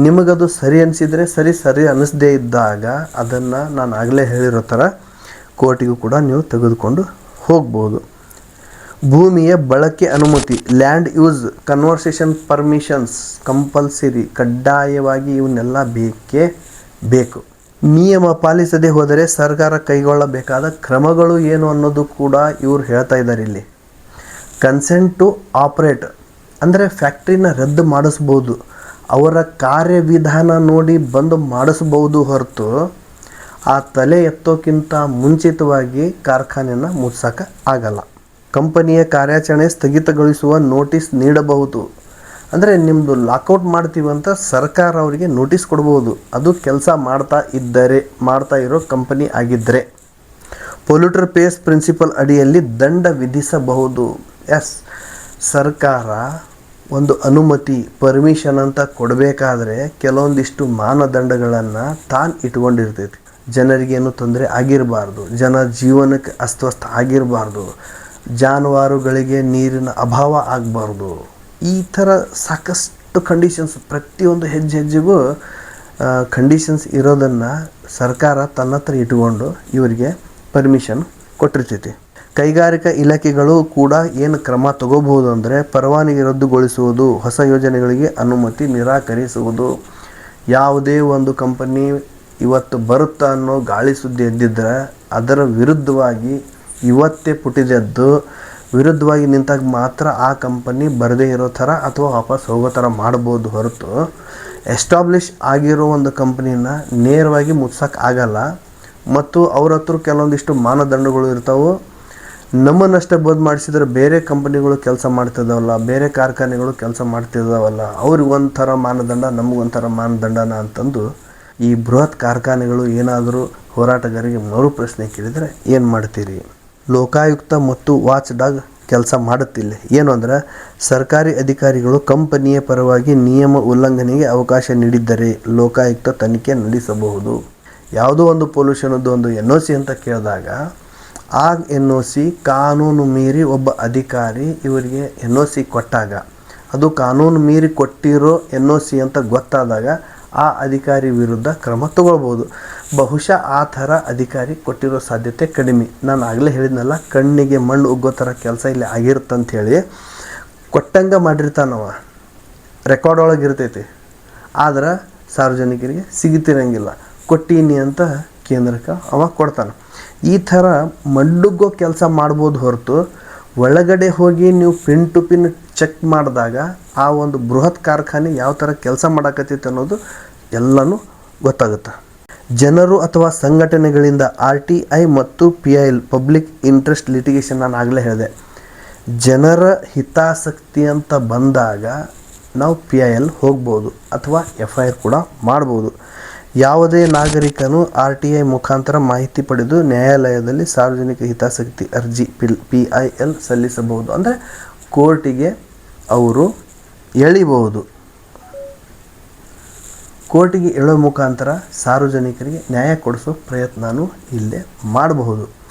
ನಿಮಗದು ಸರಿ ಅನಿಸಿದರೆ ಸರಿ ಅನ್ನಿಸದೇ ಇದ್ದಾಗ ಅದನ್ನು ನಾನು ಆಗಲೇ ಹೇಳಿರೋ ಥರ ಕೋರ್ಟಿಗೂ ಕೂಡ ನೀವು ತೆಗೆದುಕೊಂಡು ಹೋಗ್ಬೋದು. ಭೂಮಿಯ ಬಳಕೆ ಅನುಮತಿ, land use conversation permissions compulsory, ಕಡ್ಡಾಯವಾಗಿ ಇವನ್ನೆಲ್ಲ ಬೇಕೇ ಬೇಕು. ನಿಯಮ ಪಾಲಿಸದೆ ಹೋದರೆ ಸರ್ಕಾರ ಕೈಗೊಳ್ಳಬೇಕಾದ ಕ್ರಮಗಳು ಏನು ಅನ್ನೋದು ಕೂಡ ಇವರು ಹೇಳ್ತಾ ಇದ್ದಾರೆ ಇಲ್ಲಿ. ಕನ್ಸೆಂಟ್ ಟು ಆಪ್ರೇಟ್ ಅಂದರೆ ಫ್ಯಾಕ್ಟ್ರಿನ ರದ್ದು ಮಾಡಿಸ್ಬೋದು, ಅವರ ಕಾರ್ಯವಿಧಾನ ನೋಡಿ ಬಂದು ಮಾಡಿಸ್ಬೋದು ಹೊರತು ಆ ತಲೆ ಎತ್ತೋಕ್ಕಿಂತ ಮುಂಚಿತವಾಗಿ ಕಾರ್ಖಾನೆಯನ್ನು ಮುಚ್ಚೋಕೆ ಆಗಲ್ಲ. ಕಂಪನಿಯ ಕಾರ್ಯಾಚರಣೆ ಸ್ಥಗಿತಗೊಳಿಸುವ ನೋಟಿಸ್ ನೀಡಬಹುದು. ಅಂದರೆ ನಿಮ್ಮದು ಲಾಕೌಟ್ ಮಾಡ್ತೀವಿ ಅಂತ ಸರ್ಕಾರ ಅವರಿಗೆ ನೋಟಿಸ್ ಕೊಡ್ಬೋದು. ಅದು ಕೆಲಸ ಮಾಡ್ತಾ ಇರೋ ಕಂಪನಿ ಆಗಿದ್ದರೆ ಪೊಲ್ಯೂಟರ್ ಪೇಸ್ ಪ್ರಿನ್ಸಿಪಲ್ ಅಡಿಯಲ್ಲಿ ದಂಡ ವಿಧಿಸಬಹುದು. ಎಸ್, ಸರ್ಕಾರ ಒಂದು ಅನುಮತಿ ಪರ್ಮಿಷನ್ ಅಂತ ಕೊಡಬೇಕಾದ್ರೆ ಕೆಲವೊಂದಿಷ್ಟು ಮಾನದಂಡಗಳನ್ನು ತಾನು ಇಟ್ಕೊಂಡಿರ್ತೈತಿ. ಜನರಿಗೇನು ತೊಂದರೆ ಆಗಿರಬಾರ್ದು, ಜನ ಜೀವನಕ್ಕೆ ಅಸ್ವಸ್ಥ ಆಗಿರಬಾರ್ದು, ಜಾನುವಾರುಗಳಿಗೆ ನೀರಿನ ಅಭಾವ ಆಗಬಾರ್ದು. ಈ ಥರ ಸಾಕಷ್ಟು ಕಂಡೀಷನ್ಸ್, ಪ್ರತಿಯೊಂದು ಹೆಜ್ಜೆಗೂ ಕಂಡೀಷನ್ಸ್ ಇರೋದನ್ನು ಸರ್ಕಾರ ತನ್ನ ಹತ್ರ ಇಟ್ಕೊಂಡು ಇವರಿಗೆ ಪರ್ಮಿಷನ್ ಕೊಟ್ಟಿರ್ತೈತಿ. ಕೈಗಾರಿಕಾ ಇಲಾಖೆಗಳು ಕೂಡ ಏನು ಕ್ರಮ ತಗೋಬಹುದು ಅಂದರೆ ಪರವಾನಗಿ ರದ್ದುಗೊಳಿಸುವುದು, ಹೊಸ ಯೋಜನೆಗಳಿಗೆ ಅನುಮತಿ ನಿರಾಕರಿಸುವುದು. ಯಾವುದೇ ಒಂದು ಕಂಪನಿ ಇವತ್ತು ಬರುತ್ತಾ ಅನ್ನೋ ಗಾಳಿ ಸುದ್ದಿ ಎದ್ದಿದ್ರೆ ಅದರ ವಿರುದ್ಧವಾಗಿ ಇವತ್ತೇ ಪುಟಿದೆದ್ದು ವಿರುದ್ಧವಾಗಿ ನಿಂತಾಗ ಮಾತ್ರ ಆ ಕಂಪನಿ ಬರದೇ ಇರೋ ಥರ ಅಥವಾ ವಾಪಸ್ ಹೋಗೋ ಥರ ಮಾಡ್ಬೋದು ಹೊರತು ಎಸ್ಟಾಬ್ಲಿಷ್ ಆಗಿರೋ ಒಂದು ಕಂಪನಿನ ನೇರವಾಗಿ ಮುಟ್ಸೋಕ್ಕೆ ಆಗಲ್ಲ. ಮತ್ತು ಅವ್ರ ಹತ್ರ ಕೆಲವೊಂದಿಷ್ಟು ಮಾನದಂಡಗಳು ಇರ್ತಾವೆ. ನಮ್ಮನ್ನಷ್ಟೇ ಬಂದ್ ಮಾಡಿಸಿದ್ರೆ ಬೇರೆ ಕಂಪನಿಗಳು ಕೆಲಸ ಮಾಡ್ತಿದ್ದಾವಲ್ಲ, ಬೇರೆ ಕಾರ್ಖಾನೆಗಳು ಕೆಲಸ ಮಾಡ್ತಿದ್ದಾವಲ್ಲ, ಅವ್ರಿಗೆ ಒಂಥರ ಮಾನದಂಡ, ನಮಗೊಂಥರ ಮಾನದಂಡನ ಅಂತಂದು ಈ ಬೃಹತ್ ಕಾರ್ಖಾನೆಗಳು ಏನಾದರೂ ಹೋರಾಟಗಾರರಿಗೆ ಮರು ಪ್ರಶ್ನೆ ಕೇಳಿದರೆ ಏನು ಮಾಡ್ತೀರಿ? ಲೋಕಾಯುಕ್ತ ಮತ್ತು ವಾಚ್ ಡಾಗ್ ಕೆಲಸ ಮಾಡುತ್ತಿಲ್ಲ. ಏನು ಅಂದರೆ ಸರ್ಕಾರಿ ಅಧಿಕಾರಿಗಳು ಕಂಪನಿಯ ಪರವಾಗಿ ನಿಯಮ ಉಲ್ಲಂಘನೆಗೆ ಅವಕಾಶ ನೀಡಿದ್ದರೆ ಲೋಕಾಯುಕ್ತ ತನಿಖೆ ನಡೆಸಬಹುದು. ಯಾವುದೋ ಒಂದು ಪೊಲ್ಯೂಷನದ್ದು ಒಂದು NOC ಅಂತ ಕೇಳಿದಾಗ ಆ NOC ಕಾನೂನು ಮೀರಿ ಒಬ್ಬ ಅಧಿಕಾರಿ ಇವರಿಗೆ NOC ಕೊಟ್ಟಾಗ, ಅದು ಕಾನೂನು ಮೀರಿ ಕೊಟ್ಟಿರೋ NOC ಅಂತ ಗೊತ್ತಾದಾಗ ಆ ಅಧಿಕಾರಿ ವಿರುದ್ಧ ಕ್ರಮ ತಗೊಳ್ಬೋದು. ಬಹುಶಃ ಆ ಥರ ಅಧಿಕಾರಿ ಕೊಟ್ಟಿರೋ ಸಾಧ್ಯತೆ ಕಡಿಮೆ. ನಾನು ಆಗಲೇ ಹೇಳಿದ್ನಲ್ಲ, ಕಣ್ಣಿಗೆ ಮಣ್ಣು ಉಗ್ಗೋ ಥರ ಕೆಲಸ ಇಲ್ಲಿ ಆಗಿರುತ್ತಂಥೇಳಿ ಕೊಟ್ಟಂಗೆ ಮಾಡಿರ್ತಾನವ, ರೆಕಾರ್ಡ್ ಒಳಗೆ ಇರ್ತೈತಿ, ಆದ್ರೆ ಸಾರ್ವಜನಿಕರಿಗೆ ಸಿಗುತ್ತಿರಂಗಿಲ್ಲ. ಕೊಟ್ಟೀನಿ ಅಂತ ಕೇಂದ್ರಕ್ಕೆ ಅವ ಕೊಡ್ತಾನೆ. ಈ ಥರ ಮಡ್ಡುಗೋ ಕೆಲಸ ಮಾಡ್ಬೋದು ಹೊರತು ಒಳಗಡೆ ಹೋಗಿ ನೀವು ಪಿನ್ ಟು ಪಿನ್ ಚೆಕ್ ಮಾಡಿದಾಗ ಆ ಒಂದು ಬೃಹತ್ ಕಾರ್ಖಾನೆ ಯಾವ ಥರ ಕೆಲಸ ಮಾಡಕತ್ತೈತೆ ಅನ್ನೋದು ಎಲ್ಲನೂ ಗೊತ್ತಾಗುತ್ತೆ. ಜನರು ಅಥವಾ ಸಂಘಟನೆಗಳಿಂದ RTI ಮತ್ತು PIL ಪಬ್ಲಿಕ್ ಇಂಟ್ರೆಸ್ಟ್ ಲಿಟಿಗೇಷನ್ ನಾನು ಆಗಲೇ ಹೇಳಿದೆ. ಜನರ ಹಿತಾಸಕ್ತಿ ಅಂತ ಬಂದಾಗ ನಾವು PIL ಹೋಗ್ಬೋದು ಅಥವಾ FIR ಕೂಡ ಮಾಡ್ಬೋದು. ಯಾವುದೇ ನಾಗರಿಕನು RTI ಮುಖಾಂತರ ಮಾಹಿತಿ ಪಡೆದು ನ್ಯಾಯಾಲಯದಲ್ಲಿ ಸಾರ್ವಜನಿಕ ಹಿತಾಸಕ್ತಿ ಅರ್ಜಿ PIL ಸಲ್ಲಿಸಬಹುದು. ಅಂದರೆ ಕೋರ್ಟಿಗೆ ಅವರು ಎಳಿಬಹುದು. ಕೋರ್ಟಿಗೆ ಎಳೋ ಮುಖಾಂತರ ಸಾರ್ವಜನಿಕರಿಗೆ ನ್ಯಾಯ ಕೊಡಿಸೋ ಪ್ರಯತ್ನನೂ ಇಲ್ಲೇ ಮಾಡಬಹುದು.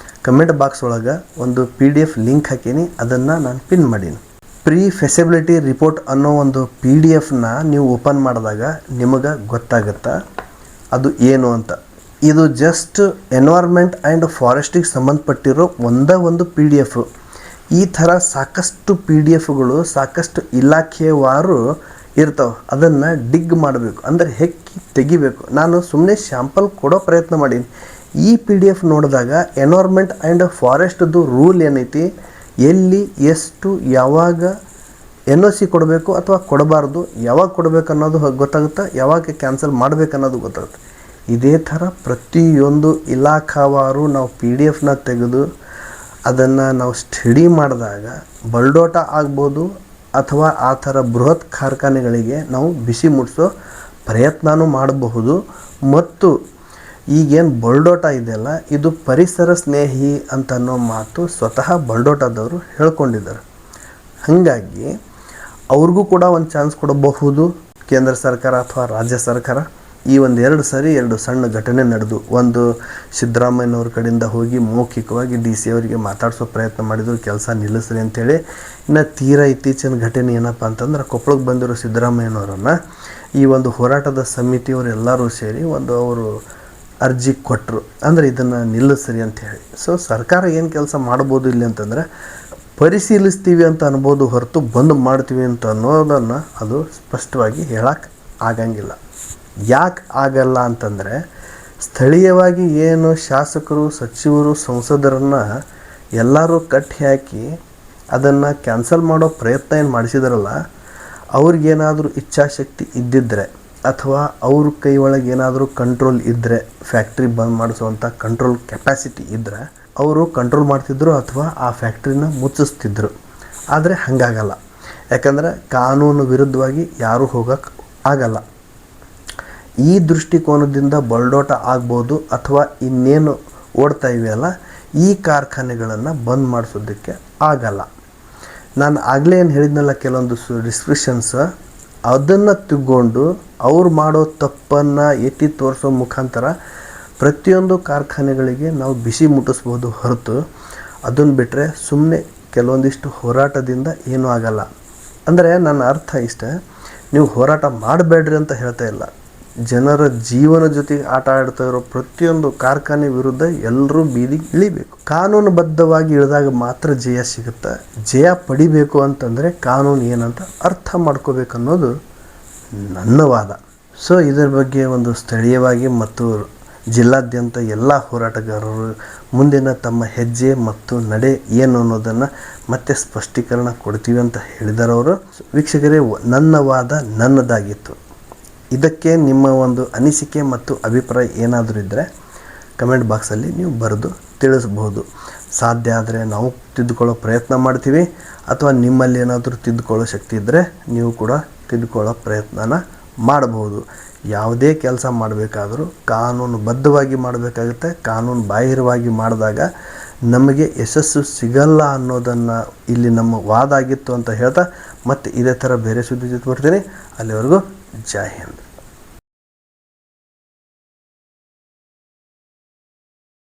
ಕಮೆಂಟ್ ಬಾಕ್ಸ್ ಒಳಗೆ ಒಂದು PDF ಲಿಂಕ್ ಹಾಕೀನಿ, ಅದನ್ನು ನಾನು ಪಿನ್ ಮಾಡೀನಿ. ಪ್ರೀ ಫೆಸಿಬಿಲಿಟಿ ರಿಪೋರ್ಟ್ ಅನ್ನೋ ಒಂದು PDF ನೀವು ಓಪನ್ ಮಾಡಿದಾಗ ನಿಮಗೆ ಗೊತ್ತಾಗುತ್ತಾ ಅದು ಏನು ಅಂತ. ಇದು ಜಸ್ಟ್ ಎನ್ವೈರ್ಮೆಂಟ್ ಆ್ಯಂಡ್ ಫಾರೆಸ್ಟಿಗೆ ಸಂಬಂಧಪಟ್ಟಿರೋ ಒಂದು PDF. ಈ ಥರ ಸಾಕಷ್ಟು PDFಗಳು ಸಾಕಷ್ಟು ಇಲಾಖೆವಾರು ಇರ್ತಾವೆ. ಅದನ್ನು ಡಿಗ್ ಮಾಡಬೇಕು, ಅಂದರೆ ಹೆಕ್ಕಿ ತೆಗಿಬೇಕು. ನಾನು ಸುಮ್ಮನೆ ಶಾಂಪಲ್ ಕೊಡೋ ಪ್ರಯತ್ನ ಮಾಡೀನಿ. ಈ PDF ನೋಡಿದಾಗ ಎನ್ವೈರ್ಮೆಂಟ್ ಆ್ಯಂಡ್ ಫಾರೆಸ್ಟ್ದು ರೂಲ್ ಏನೈತಿ, ಎಲ್ಲಿ ಎಷ್ಟು ಯಾವಾಗ NOC ಕೊಡಬೇಕು ಅಥವಾ ಕೊಡಬಾರ್ದು, ಯಾವಾಗ ಕೊಡಬೇಕು ಅನ್ನೋದು ಗೊತ್ತಾಗುತ್ತೆ, ಯಾವಾಗ ಕ್ಯಾನ್ಸಲ್ ಮಾಡಬೇಕು ಅನ್ನೋದು ಗೊತ್ತಾಗುತ್ತೆ. ಇದೇ ಥರ ಪ್ರತಿಯೊಂದು ಇಲಾಖಾವಾರು ನಾವು PDF ತೆಗೆದು ಅದನ್ನು ನಾವು ಸ್ಟಡಿ ಮಾಡಿದಾಗ ಬಲ್ಡೋಟ ಆಗ್ಬೋದು ಅಥವಾ ಆ ಥರ ಬೃಹತ್ ಕಾರ್ಖಾನೆಗಳಿಗೆ ನಾವು ಬಿಸಿ ಮುಟ್ಟಿಸೋ ಪ್ರಯತ್ನನೂ ಮಾಡಬಹುದು. ಮತ್ತು ಈಗೇನು ಬಲ್ಡೋಟ ಇದೆಯಲ್ಲ, ಇದು ಪರಿಸರ ಸ್ನೇಹಿ ಅಂತನ್ನೋ ಮಾತು ಸ್ವತಃ ಬಲ್ಡೋಟದವರು ಹೇಳ್ಕೊಂಡಿದ್ದಾರೆ. ಹಾಗಾಗಿ ಅವ್ರಿಗೂ ಕೂಡ ಒಂದು ಚಾನ್ಸ್ ಕೊಡಬಹುದು ಕೇಂದ್ರ ಸರ್ಕಾರ ಅಥವಾ ರಾಜ್ಯ ಸರ್ಕಾರ. ಈ ಎರಡು ಸಣ್ಣ ಘಟನೆ ನಡೆದು, ಒಂದು ಸಿದ್ದರಾಮಯ್ಯನವ್ರ ಕಡೆಯಿಂದ ಹೋಗಿ ಮೌಖಿಕವಾಗಿ DC ಅವರಿಗೆ ಮಾತಾಡಿಸೋ ಪ್ರಯತ್ನ ಮಾಡಿದ್ರು, ಕೆಲಸ ನಿಲ್ಲಿಸ್ರಿ ಅಂಥೇಳಿ. ಇನ್ನು ತೀರಾ ಇತ್ತೀಚಿನ ಘಟನೆ ಏನಪ್ಪ ಅಂತಂದ್ರೆ, ಕೊಪ್ಪಳಕ್ಕೆ ಬಂದಿರೋ ಸಿದ್ದರಾಮಯ್ಯನವರನ್ನು ಈ ಒಂದು ಹೋರಾಟದ ಸಮಿತಿಯವರು ಎಲ್ಲರೂ ಸೇರಿ ಅವರು ಅರ್ಜಿ ಕೊಟ್ಟರು, ಅಂದರೆ ಇದನ್ನು ನಿಲ್ಲಿಸ್ರಿ ಅಂಥೇಳಿ. ಸೊ ಸರ್ಕಾರ ಏನು ಕೆಲಸ ಮಾಡ್ಬೋದು ಇಲ್ಲಿ ಅಂತಂದರೆ, ಪರಿಶೀಲಿಸ್ತೀವಿ ಅಂತ ಅನ್ಬೋದು ಹೊರತು ಬಂದ್ ಮಾಡ್ತೀವಿ ಅಂತ ಅನ್ನೋದನ್ನು ಅದು ಸ್ಪಷ್ಟವಾಗಿ ಹೇಳಕ್ಕೆ ಆಗಂಗಿಲ್ಲ. ಯಾಕೆ ಆಗಲ್ಲ ಅಂತಂದರೆ, ಸ್ಥಳೀಯವಾಗಿ ಏನು ಶಾಸಕರು, ಸಚಿವರು, ಸಂಸದರನ್ನು ಎಲ್ಲರೂ ಕಟ್ಟಿ ಹಾಕಿ ಅದನ್ನು ಕ್ಯಾನ್ಸಲ್ ಮಾಡೋ ಪ್ರಯತ್ನ ಏನು ಮಾಡಿಸಿದಾರಲ್ಲ, ಅವ್ರಿಗೇನಾದರೂ ಇಚ್ಛಾಶಕ್ತಿ ಇದ್ದಿದ್ದರೆ ಅಥವಾ ಅವ್ರ ಕೈ ಒಳಗೆ ಏನಾದರೂ ಕಂಟ್ರೋಲ್ ಇದ್ದರೆ, ಫ್ಯಾಕ್ಟ್ರಿ ಬಂದ್ ಮಾಡಿಸುವಂಥ ಕಂಟ್ರೋಲ್ ಕೆಪಾಸಿಟಿ ಇದ್ದರೆ ಅವರು ಕಂಟ್ರೋಲ್ ಮಾಡ್ತಿದ್ರು ಅಥವಾ ಆ ಫ್ಯಾಕ್ಟ್ರಿನ ಮುಚ್ಚಿಸ್ತಿದ್ರು. ಆದರೆ ಹಾಗಾಗಲ್ಲ. ಯಾಕಂದರೆ ಕಾನೂನು ವಿರುದ್ಧವಾಗಿ ಯಾರೂ ಹೋಗೋಕ್ಕೆ ಆಗಲ್ಲ. ಈ ದೃಷ್ಟಿಕೋನದಿಂದ ಬರಡೋಟ ಆಗ್ಬೋದು, ಅಥವಾ ಇನ್ನೇನು ಓಡ್ತಾ ಇವೆಯಲ್ಲ ಈ ಕಾರ್ಖಾನೆಗಳನ್ನು ಬಂದ್ ಮಾಡಿಸೋದಕ್ಕೆ ಆಗಲ್ಲ. ನಾನು ಆಗಲೇ ಏನು ಹೇಳಿದ್ನಲ್ಲ, ಕೆಲವೊಂದು ರಿಸ್ಟ್ರಿಕ್ಷನ್ಸ್, ಅದನ್ನು ತಗೊಂಡು ಅವ್ರು ಮಾಡೋ ತಪ್ಪನ್ನು ಎತ್ತಿ ತೋರಿಸೋ ಮುಖಾಂತರ ಪ್ರತಿಯೊಂದು ಕಾರ್ಖಾನೆಗಳಿಗೆ ನಾವು ಬಿಸಿ ಮುಟ್ಟಿಸ್ಬೋದು ಹೊರತು, ಅದನ್ನು ಬಿಟ್ಟರೆ ಸುಮ್ಮನೆ ಕೆಲವೊಂದಿಷ್ಟು ಹೋರಾಟದಿಂದ ಏನೂ ಆಗಲ್ಲ. ಅಂದರೆ ನನ್ನ ಅರ್ಥ ಇಷ್ಟೇ, ನೀವು ಹೋರಾಟ ಮಾಡಬೇಡ್ರಿ ಅಂತ ಹೇಳ್ತಾ ಇಲ್ಲ. ಜನರ ಜೀವನ ಜೊತೆಗೆ ಆಟ ಆಡ್ತಾ ಇರೋ ಪ್ರತಿಯೊಂದು ಕಾರ್ಖಾನೆ ವಿರುದ್ಧ ಎಲ್ಲರೂ ಬೀದಿಗೆ ಇಳಿಬೇಕು. ಕಾನೂನುಬದ್ಧವಾಗಿ ಇಳಿದಾಗ ಮಾತ್ರ ಜಯ ಸಿಗುತ್ತೆ. ಜಯ ಪಡಿಬೇಕು ಅಂತಂದರೆ ಕಾನೂನು ಏನಂತ ಅರ್ಥ ಮಾಡ್ಕೋಬೇಕು ಅನ್ನೋದು ನನ್ನ ವಾದ. ಸೊ ಇದರ ಬಗ್ಗೆ ಒಂದು ಸ್ಥಳೀಯವಾಗಿ ಮತ್ತು ಜಿಲ್ಲಾದ್ಯಂತ ಎಲ್ಲ ಹೋರಾಟಗಾರರು ಮುಂದಿನ ತಮ್ಮ ಹೆಜ್ಜೆ ಮತ್ತು ನಡೆ ಏನು ಅನ್ನೋದನ್ನು ಮತ್ತೆ ಸ್ಪಷ್ಟೀಕರಣ ಕೊಡ್ತೀವಿ ಅಂತ ಹೇಳಿದರವರು. ವೀಕ್ಷಕರೇ, ನನ್ನ ವಾದ ನನ್ನದಾಗಿತ್ತು. ಇದಕ್ಕೆ ನಿಮ್ಮ ಒಂದು ಅನಿಸಿಕೆ ಮತ್ತು ಅಭಿಪ್ರಾಯ ಏನಾದರೂ ಇದ್ದರೆ ಕಮೆಂಟ್ ಬಾಕ್ಸಲ್ಲಿ ನೀವು ಬರೆದು ತಿಳಿಸ್ಬೋದು. ಸಾಧ್ಯ ಆದರೆ ನಾವು ತಿದ್ದುಕೊಳ್ಳೋ ಪ್ರಯತ್ನ ಮಾಡ್ತೀವಿ, ಅಥವಾ ನಿಮ್ಮಲ್ಲಿ ಏನಾದರೂ ತಿದ್ದುಕೊಳ್ಳೋ ಶಕ್ತಿ ಇದ್ದರೆ ನೀವು ಕೂಡ ತಿದ್ದುಕೊಳ್ಳೋ ಪ್ರಯತ್ನನ ಮಾಡಬಹುದು. ಯಾವುದೇ ಕೆಲಸ ಮಾಡಬೇಕಾದರೂ ಕಾನೂನುಬದ್ಧವಾಗಿ ಮಾಡಬೇಕಾಗುತ್ತೆ. ಕಾನೂನು ಬಾಹಿರವಾಗಿ ಮಾಡಿದಾಗ ನಮಗೆ ಯಶಸ್ಸು ಸಿಗಲ್ಲ ಅನ್ನೋದನ್ನು ಇಲ್ಲಿ ನಮ್ಮ ವಾದ ಆಗಿತ್ತು ಅಂತ ಹೇಳ್ತಾ ಮತ್ತೆ ಇದೇ ಥರ ಬೇರೆ ಸುದ್ದಿ ಜೊತೆ ಬರ್ತೀನಿ. ಅಲ್ಲಿವರೆಗೂ ಜೈ ಹಿಂದ್.